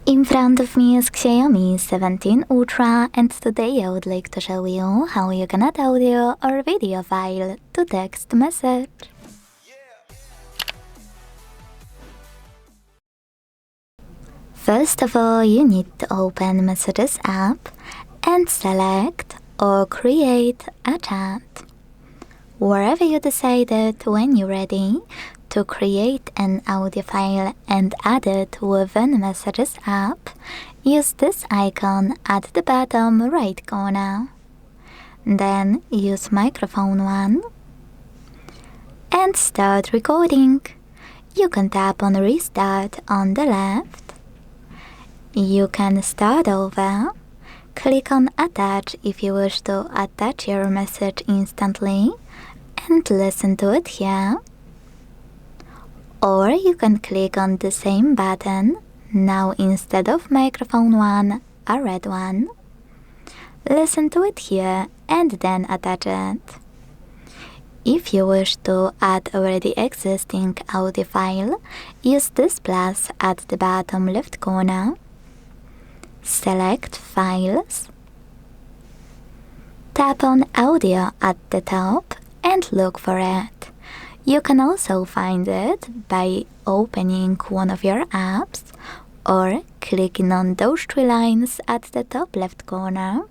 In front of me is Xiaomi 17 Ultra, and today I would like to show you how you can add audio or video file to text message. First of all, you need to open Messages app and select or create a chat. Wherever you decided when you're ready to create an audio file and add it within Messages app, use this icon at the bottom right corner. Then use microphone 1 and start recording. You can tap on restart on the left. You can start over. Click on attach if you wish to attach your message instantly and listen to it here. Or you can click on the same button, now instead of microphone 1, a red one. Listen to it here and then attach it. If you wish to add already existing audio file, use this plus at the bottom left corner. Select Files. Tap on Audio at the top and look for it. You can also find it by opening one of your apps or clicking on those 3 lines at the top left corner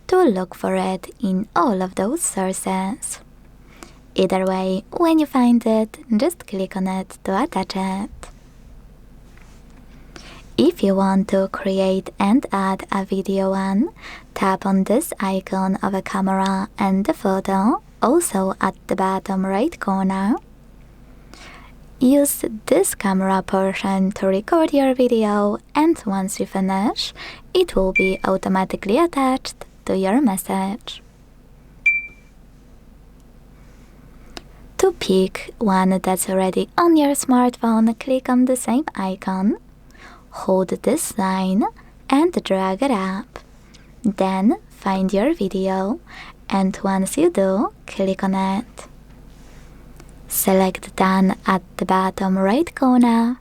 to look for it in all of those sources. Either way, when you find it, just click on it to attach it. If you want to create and add a video one, tap on this icon of a camera and the photo, also at the bottom right corner. Use this camera portion to record your video, and once you finish, it will be automatically attached to your message. To pick one that's already on your smartphone, click on the same icon. Hold this line and drag it up. Then find your video, and once you do, click on it. Select Done at the bottom right corner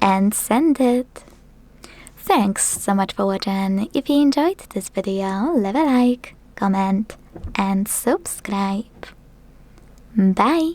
and send it. Thanks so much for watching. If you enjoyed this video, leave a like, comment and subscribe. Bye!